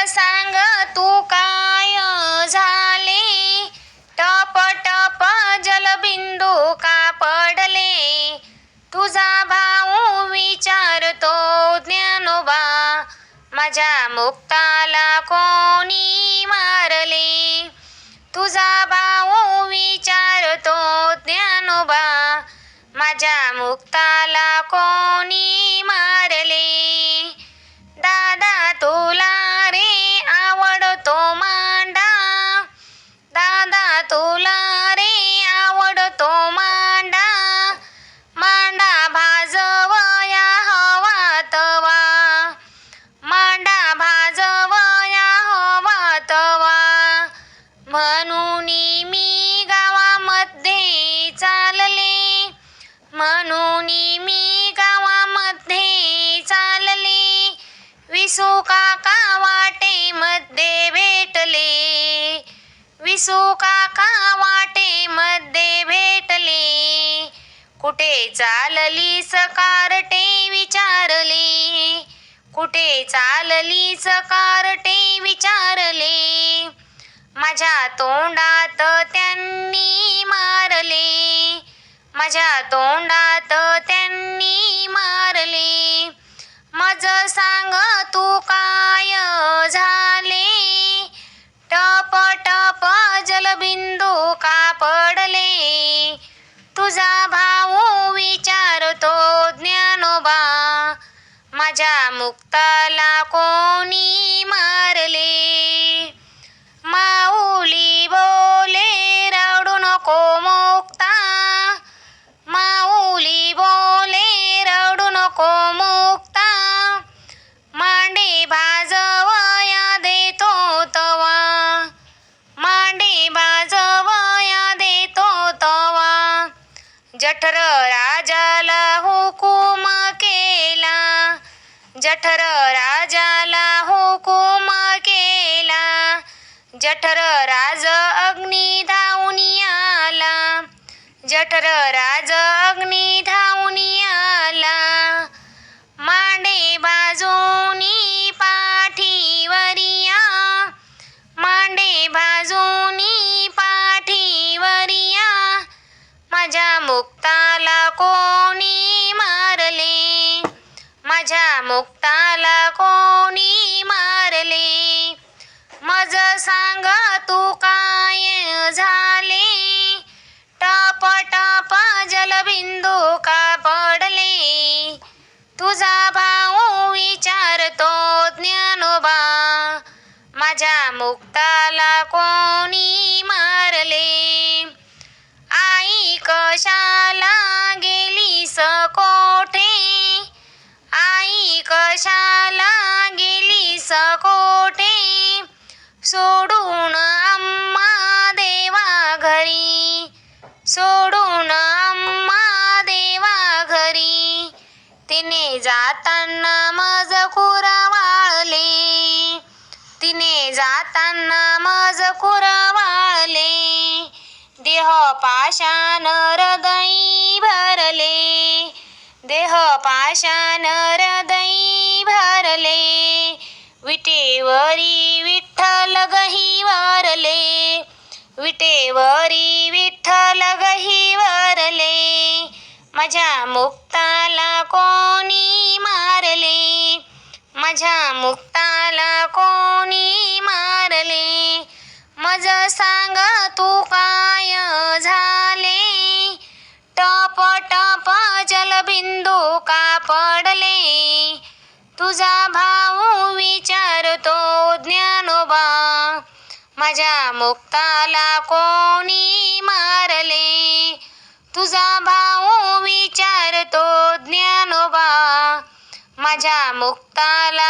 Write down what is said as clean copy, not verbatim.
सांग तू काय झाले, टप टप जलबिंदू का पडले. तुझा भाऊ विचारतो ज्ञानोबा, माझ्या मुक्ताला कोणी मारले. तुझा भाऊ विचारतो ज्ञानोबा, माझ्या मुक्ताला कोणी मारले. दादा तुला रे आवडतो मांडा, दादा तुला रे आवडतो मांडा. मांडा भाजवया हवा तवा, मांडा भाजवया हवा तवा. म्हणून मी गावामध्ये चालले, म्हणून मी गावामध्ये चालले. विसू काका वाटेमध्ये भेटले, विसू काका वाटेमध्ये भेटले. कुठे चाललीस कार्टे विचारले, कुठे चाललीस कार्टे विचारले. माझ्या तोंडात त्यांनी मारले, माझ्या तोंडात त्यांनी मारले. मज सांग तू काय झाले, टप टप जलबिंदू का पडले. तुझा भाऊ विचारतो ज्ञानोबा, माझ्या मुक्ताला कोणी मारले. माऊली बोले रडू नको मुक्ता, माऊली बोले रडू नको मुक्ता. मांडे भाजवया देतो तवा, मांडे भाजवया देतो तवा. जठर राजाला हुकूम केला, जठर राजाला हुकूम केला. जठर राज अग्नी धावून आला, जठर राज अग्नी धावून आला. मांडे बाजूनी पाठीवरिया, मांडे बाजूनी पाठीवरिया. माझ्या मुक्ताला कोणी मारले, माझ्या मुक्ताला कोणी मारले. मज सांग तू काय झाले, टप टप जलबिंदू का पडले. तुझा भाऊ विचारतो ज्ञानोबा, माझ्या मुक्ताला कोणी मारले. आई कशाला गेलीस कोठे, आई कशाला गेलीस कोठे. सोडून अम्मा देवा घरी, सोडून अम्मा देवा घरी. तिने जाताना मजकूर वाळले, तिने जाताना मजकूर वाळले. देह पाषाण हृदय भरले, देह पाषाण हृदय भरले. विटेवरी विठ्ठल गही वरले, विटेवरी विठ्ठल गही वरले. माझ्या मुक्ताला कोणी मारले, माझ्या मुक्ताला कोणी मारले. मज सांग तू काय झाले, टप टप जलबिंदू का पडले. तुझा भाऊ विचारतो ज्ञानोबा, माझ्या मुक्ताला कोणी मारले. तुझा भाऊ विचारतो ज्ञानोबा, माझ्या मुक्ताला